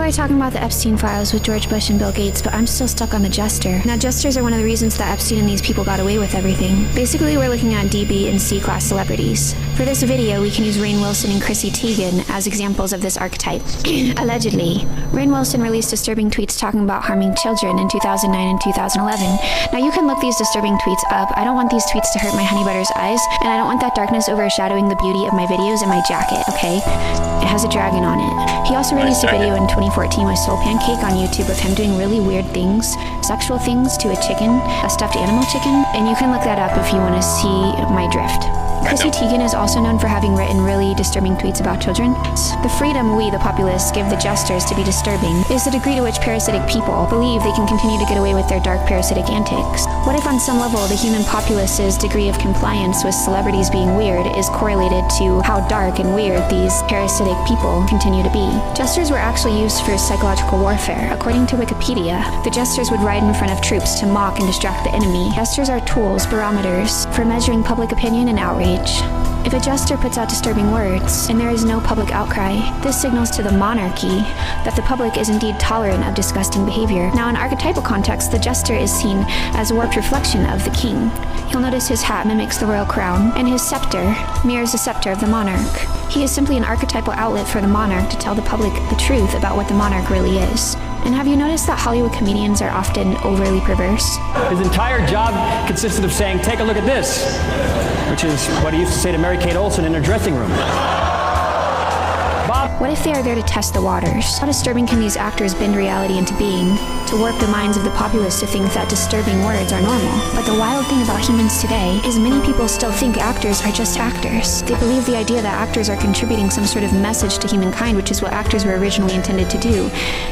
by talking about the Epstein files with George Bush and Bill Gates, but I'm still stuck on the jester. Now, jesters are one of the reasons that Epstein and these people got away with everything. Basically, we're looking at D, B, and C class celebrities. For this video, we can use Rainn Wilson and Chrissy Teigen as examples of this archetype. Allegedly, Rainn Wilson released disturbing tweets talking about harming children in 2009 and 2011. Now, you can look these disturbing tweets up. I don't want these tweets to hurt my honey butter's eyes, and I don't want that darkness overshadowing the beauty of my videos and my jacket, okay? It has a dragon on it. He also released a video in 2014 with Soul Pancake on YouTube of him doing really weird things, sexual things to a chicken, a stuffed animal chicken, and you can look that up if you want to see my drift. Chrissy Teigen is also known for having written really disturbing tweets about children. The freedom we, the populace, give the jesters to be disturbing is the degree to which parasitic people believe they can continue to get away with their dark parasitic antics. What if on some level the human populace's degree of compliance with celebrities being weird is correlated to how dark and weird these parasitic people continue to be? Jesters were actually used for psychological warfare. According to Wikipedia, the jesters would ride in front of troops to mock and distract the enemy. Jesters are tools, barometers, for measuring public opinion and outrage. If a jester puts out disturbing words, and there is no public outcry, this signals to the monarchy that the public is indeed tolerant of disgusting behavior. Now, in archetypal context, the jester is seen as a warped reflection of the king. You'll notice his hat mimics the royal crown, and his scepter mirrors the scepter of the monarch. He is simply an archetypal outlet for the monarch to tell the public the truth about what the monarch really is. And have you noticed that Hollywood comedians are often overly perverse? His entire job consisted of saying, "Take a look at this," which is what he used to say to Mary Kate Olsen in her dressing room. What if they are there to test the waters? How disturbing can these actors bend reality into being, to warp the minds of the populace to think that disturbing words are normal? But the wild thing about humans today is many people still think actors are just actors. They believe the idea that actors are contributing some sort of message to humankind, which is what actors were originally intended to do,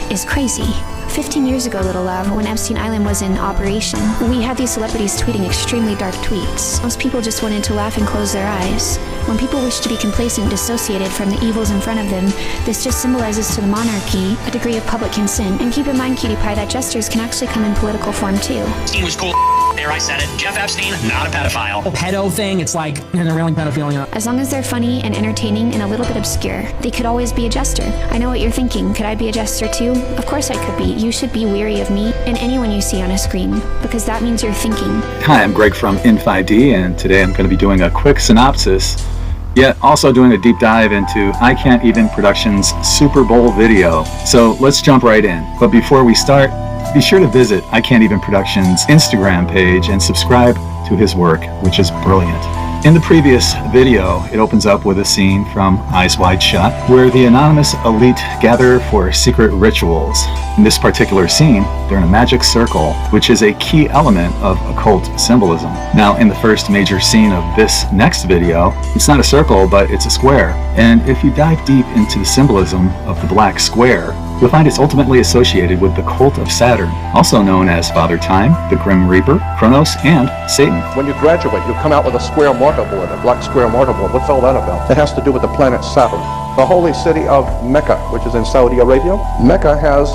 is crazy. 15 years ago, Little Love, when Epstein Island was in operation, we had these celebrities tweeting extremely dark tweets. Most people just wanted to laugh and close their eyes. When people wish to be complacent, dissociated from the evils in front of them, this just symbolizes to the monarchy a degree of public consent. And keep in mind, Cutie Pie, that jesters can actually come in political form too. Epstein was cool. There, I said it. Jeff Epstein, not a pedophile. The pedo thing, it's like, they're railing pedophilia. As long as they're funny and entertaining and a little bit obscure, they could always be a jester. I know what you're thinking. Could I be a jester too? Of course I could be. You should be weary of me and anyone you see on a screen, because that means you're thinking. Hi, I'm Greg from In5D, and today I'm going to be doing a quick synopsis, yet also doing a deep dive into I Can't Even Productions' Super Bowl video. So let's jump right in. But before we start, be sure to visit I Can't Even Productions' Instagram page and subscribe to his work, which is brilliant. In the previous video, it opens up with a scene from Eyes Wide Shut, where the anonymous elite gather for secret rituals. In this particular scene, they're in a magic circle, which is a key element of occult symbolism. Now, in the first major scene of this next video, it's not a circle, but it's a square. And if you dive deep into the symbolism of the black square, you'll find it's ultimately associated with the cult of Saturn, also known as Father Time, the Grim Reaper, Kronos, and Satan. When you graduate, you come out with a square marker board, a black square marker board. What's all that about? It has to do with the planet Saturn. The holy city of Mecca, which is in Saudi Arabia. Mecca has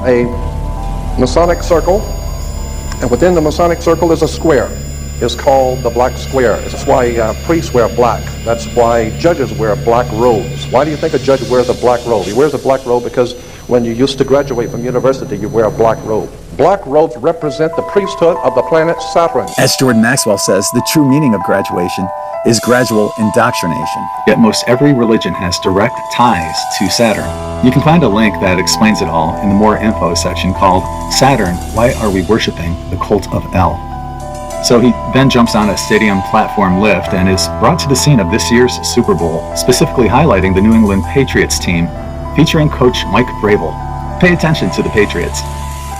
a Masonic circle, and within the Masonic circle is a square. It's called the black square. That's why priests wear black. That's why judges wear black robes. Why do you think a judge wears a black robe? He wears a black robe because when you used to graduate from university, you wear a black robe. Black robes represent the priesthood of the planet Saturn. As Jordan Maxwell says, the true meaning of graduation is gradual indoctrination. Yet most every religion has direct ties to Saturn. You can find a link that explains it all in the More Info section called Saturn, Why Are We Worshipping the Cult of El? So he then jumps on a stadium platform lift and is brought to the scene of this year's Super Bowl, specifically highlighting the New England Patriots team, featuring Coach Mike Vrabel. Pay attention to the Patriots.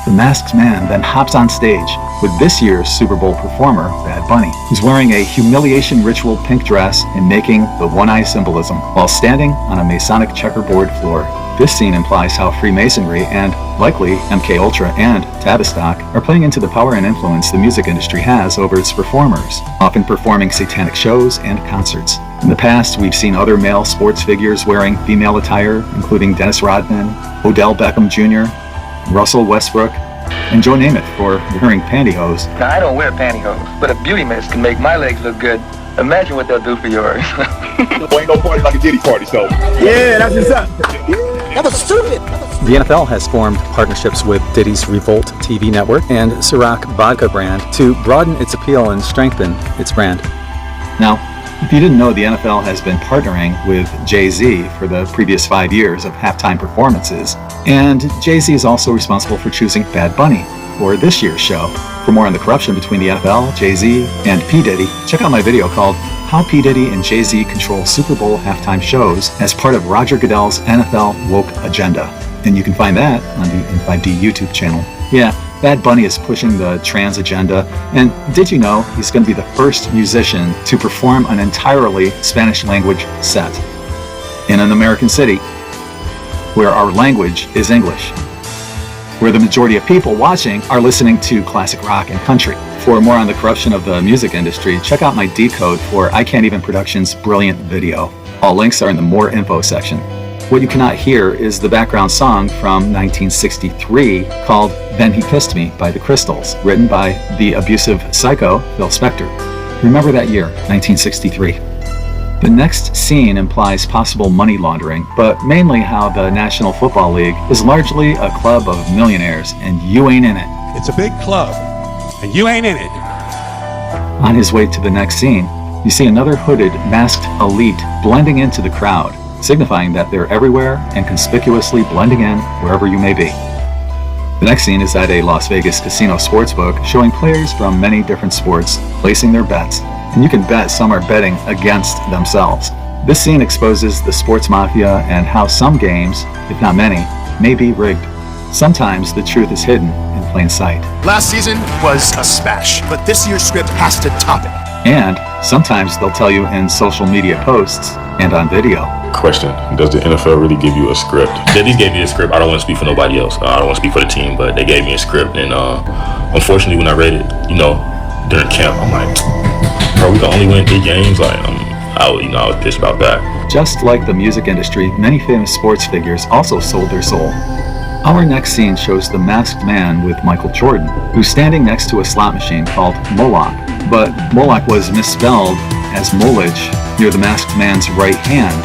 The masked man then hops on stage with this year's Super Bowl performer, Bad Bunny, who's wearing a humiliation ritual pink dress and making the one-eye symbolism while standing on a Masonic checkerboard floor. This scene implies how Freemasonry and, likely, MKUltra and Tavistock are playing into the power and influence the music industry has over its performers, often performing satanic shows and concerts. In the past, we've seen other male sports figures wearing female attire, including Dennis Rodman, Odell Beckham Jr., Russell Westbrook, and Joe Namath for wearing pantyhose. Now, I don't wear pantyhose, but a beauty mist can make my legs look good. Imagine what they'll do for yours. Ain't no party like a Diddy party, so. Yeah, that's what's up. That was stupid. The NFL has formed partnerships with Diddy's Revolt TV network and Ciroc vodka brand to broaden its appeal and strengthen its brand. Now, if you didn't know, the NFL has been partnering with Jay-Z for the previous 5 years of halftime performances, and Jay-Z is also responsible for choosing Bad Bunny for this year's show. For more on the corruption between the NFL, Jay-Z, and P. Diddy, check out my video called How P. Diddy and Jay-Z Control Super Bowl Halftime Shows as part of Roger Goodell's NFL Woke Agenda. And you can find that on the N5D YouTube channel. Yeah, Bad Bunny is pushing the trans agenda, and did you know he's going to be the first musician to perform an entirely Spanish language set in an American city where our language is English, where the majority of people watching are listening to classic rock and country. For more on the corruption of the music industry, check out my decode for I Can't Even Productions' brilliant video. All links are in the More Info section. What you cannot hear is the background song from 1963 called Then He Kissed Me by the Crystals, written by the abusive psycho Phil Spector. Remember that year, 1963. The next scene implies possible money laundering, but mainly how the National Football League is largely a club of millionaires and you ain't in it. It's a big club, and you ain't in it. On his way to the next scene, you see another hooded, masked elite blending into the crowd, signifying that they're everywhere and conspicuously blending in wherever you may be. The next scene is at a Las Vegas casino sportsbook showing players from many different sports placing their bets, and you can bet some are betting against themselves. This scene exposes the sports mafia and how some games, if not many, may be rigged. Sometimes the truth is hidden in plain sight. Last season was a smash, but this year's script has to top it. And sometimes they'll tell you in social media posts and on video. Question, does the NFL really give you a script? They gave me a script. I don't want to speak for nobody else. I don't want to speak for the team, but they gave me a script. And unfortunately, when I read it, during camp, I'm like, bro, we can only win 3 games. Like, I was pissed about that. Just like the music industry, many famous sports figures also sold their soul. Our next scene shows the masked man with Michael Jordan, who's standing next to a slot machine called Moloch. But Moloch was misspelled as Molich near the masked man's right hand.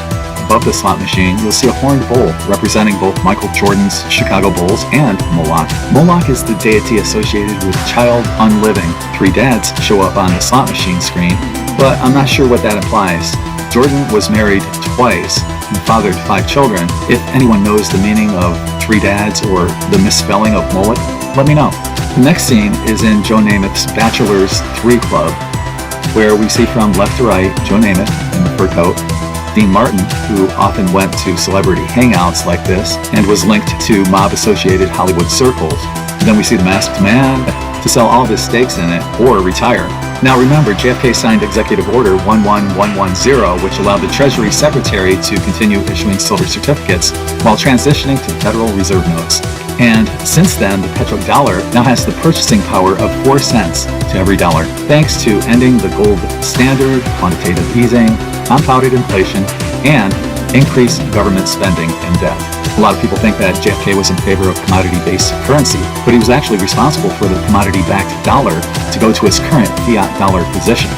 Above the slot machine, you'll see a horned bull representing both Michael Jordan's Chicago Bulls and Moloch. Moloch is the deity associated with child unliving. 3 dads show up on the slot machine screen, but I'm not sure what that implies. Jordan was married twice and fathered 5 children. If anyone knows the meaning of 3 dads or the misspelling of Moloch, let me know. The next scene is in Joe Namath's Bachelor's 3 Club, where we see from left to right Joe Namath in the fur coat, Dean Martin, who often went to celebrity hangouts like this and was linked to mob-associated Hollywood circles. Then we see the masked man to sell all of his stakes in it or retire. Now remember, JFK signed Executive Order 11110, which allowed the Treasury Secretary to continue issuing silver certificates while transitioning to Federal Reserve notes. And since then, the petrodollar now has the purchasing power of 4 cents to every dollar, thanks to ending the gold standard, quantitative easing, compounded inflation, and increased government spending and debt. A lot of people think that JFK was in favor of commodity-based currency, but he was actually responsible for the commodity-backed dollar to go to its current fiat dollar position.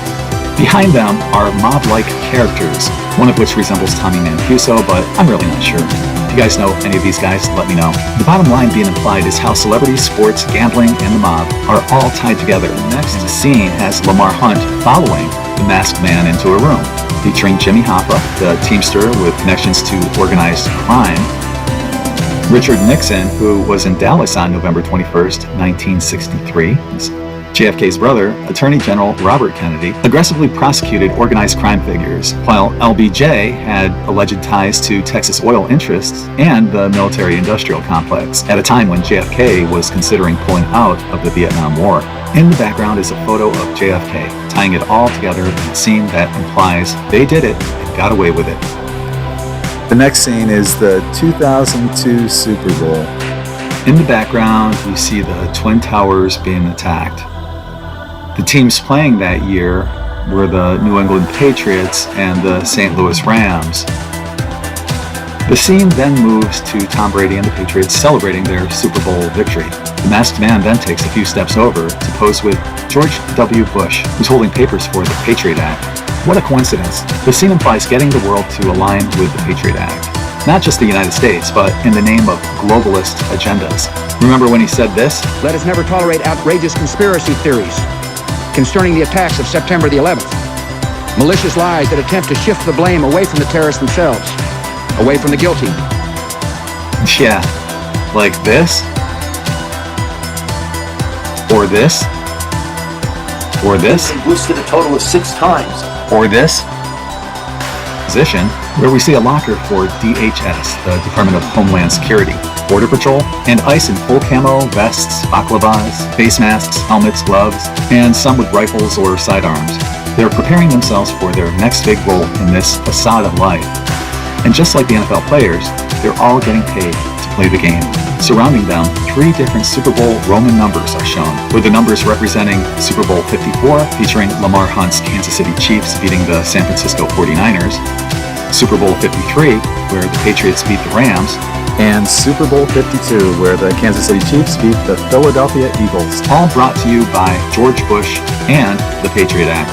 Behind them are mob-like characters, one of which resembles Tommy Mancuso, but I'm really not sure. If you guys know any of these guys, let me know. The bottom line being implied is how celebrities, sports, gambling, and the mob are all tied together. The next scene has Lamar Hunt following the masked man into a room, featuring Jimmy Hoffa, the Teamster with connections to organized crime, Richard Nixon, who was in Dallas on November 21st, 1963, JFK's brother, Attorney General Robert Kennedy, aggressively prosecuted organized crime figures, while LBJ had alleged ties to Texas oil interests and the military-industrial complex at a time when JFK was considering pulling out of the Vietnam War. In the background is a photo of JFK, tying it all together in a scene that implies they did it and got away with it. The next scene is the 2002 Super Bowl. In the background, you see the Twin Towers being attacked. The teams playing that year were the New England Patriots and the St. Louis Rams. The scene then moves to Tom Brady and the Patriots celebrating their Super Bowl victory. The masked man then takes a few steps over to pose with George W. Bush, who's holding papers for the Patriot Act. What a coincidence. The scene implies getting the world to align with the Patriot Act. not just the United States, but in the name of globalist agendas. Remember when he said this? Let us never tolerate outrageous conspiracy theories concerning the attacks of September the 11th. Malicious lies that attempt to shift the blame away from the terrorists themselves, away from the guilty. Yeah, like this, or this, or this, boosted a total of 6 times, or this. Position where we see a locker for DHS, the Department of Homeland Security, Border Patrol, and ICE in full camo, vests, baklavas, face masks, helmets, gloves, and some with rifles or sidearms. They're preparing themselves for their next big role in this facade of life. And just like the NFL players, they're all getting paid to play the game. Surrounding them, 3 different Super Bowl Roman numbers are shown, with the numbers representing Super Bowl 54, featuring Lamar Hunt's Kansas City Chiefs beating the San Francisco 49ers, Super Bowl 53, where the Patriots beat the Rams, and Super Bowl 52, where the Kansas City Chiefs beat the Philadelphia Eagles, all brought to you by George Bush and the Patriot Act.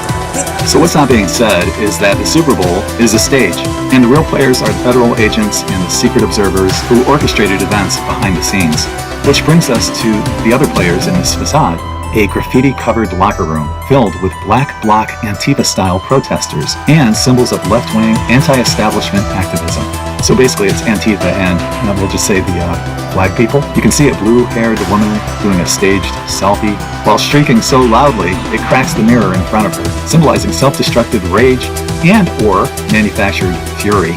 So what's not being said is that the Super Bowl is a stage, and the real players are the federal agents and the secret observers who orchestrated events behind the scenes. Which brings us to the other players in this facade, a graffiti-covered locker room filled with black bloc Antifa-style protesters and symbols of left-wing anti-establishment activism. So basically it's Antifa and we'll just say the flag people. You can see a blue-haired woman doing a staged selfie while shrieking so loudly it cracks the mirror in front of her, symbolizing self-destructive rage and or manufactured fury.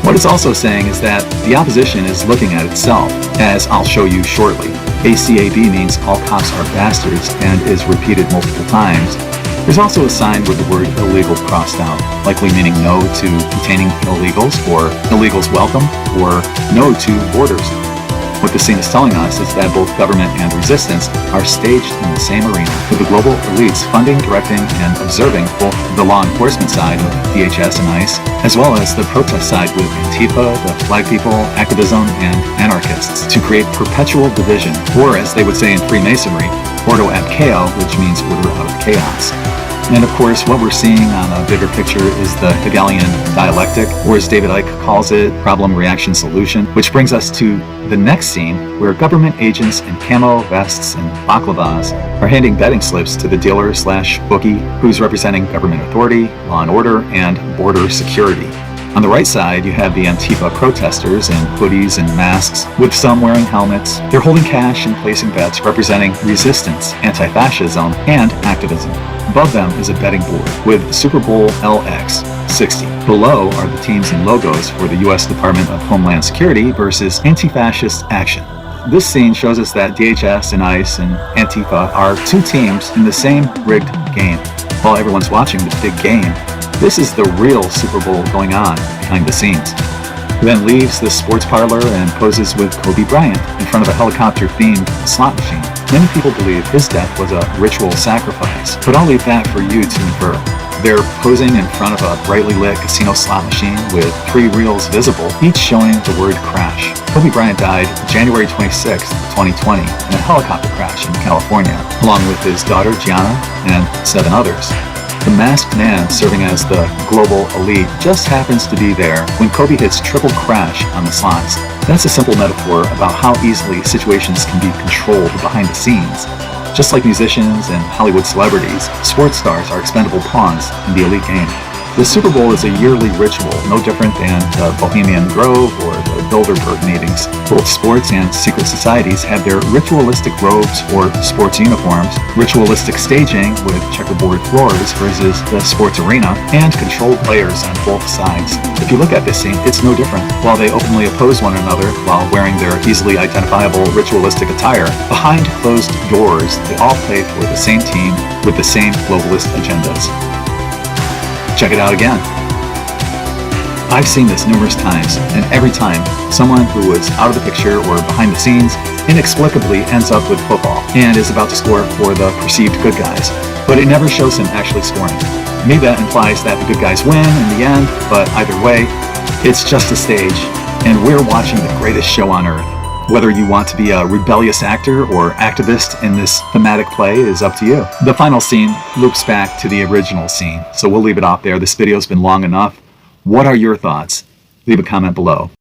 What it's also saying is that the opposition is looking at itself, as I'll show you shortly. ACAB means all cops are bastards and is repeated multiple times. There's also a sign with the word illegal crossed out, likely meaning no to detaining illegals, or illegals welcome, or no to borders. What the scene is telling us is that both government and resistance are staged in the same arena, with the global elites funding, directing, and observing both the law enforcement side of DHS and ICE, as well as the protest side with Antifa, the flag people, activism, and anarchists, to create perpetual division, or as they would say in Freemasonry, ordo ab chaos, which means order out of chaos. And of course, what we're seeing on a bigger picture is the Hegelian dialectic, or as David Icke calls it, problem-reaction-solution, which brings us to the next scene where government agents in camo vests and baklavas are handing betting slips to the dealer/bookie who's representing government authority, law and order, and border security. On the right side, you have the Antifa protesters in hoodies and masks, with some wearing helmets. They're holding cash and placing bets representing resistance, anti-fascism, and activism. Above them is a betting board with Super Bowl LX60. Below are the teams and logos for the U.S. Department of Homeland Security versus anti-fascist action. This scene shows us that DHS and ICE and Antifa are 2 teams in the same rigged game. While everyone's watching the big game, this is the real Super Bowl going on behind the scenes. He then leaves the sports parlor and poses with Kobe Bryant in front of a helicopter-themed slot machine. Many people believe his death was a ritual sacrifice, but I'll leave that for you to infer. They're posing in front of a brightly lit casino slot machine with 3 reels visible, each showing the word crash. Kobe Bryant died January 26, 2020 in a helicopter crash in California, along with his daughter Gianna and 7 others. The masked man serving as the global elite just happens to be there when Kobe hits triple crash on the slots. That's a simple metaphor about how easily situations can be controlled behind the scenes. Just like musicians and Hollywood celebrities, sports stars are expendable pawns in the elite game. The Super Bowl is a yearly ritual, no different than the Bohemian Grove or the Bilderberg meetings. Both sports and secret societies have their ritualistic robes or sports uniforms, ritualistic staging with checkerboard floors versus the sports arena, and controlled players on both sides. If you look at this scene, it's no different. While they openly oppose one another while wearing their easily identifiable ritualistic attire, behind closed doors, they all play for the same team with the same globalist agendas. Check it out again. I've seen this numerous times, and every time, someone who was out of the picture or behind the scenes inexplicably ends up with football and is about to score for the perceived good guys, but it never shows him actually scoring. To me, that implies that the good guys win in the end, but either way, it's just a stage, and we're watching the greatest show on earth. Whether you want to be a rebellious actor or activist in this thematic play is up to you. The final scene loops back to the original scene, so we'll leave it off there. This video's been long enough. What are your thoughts? Leave a comment below.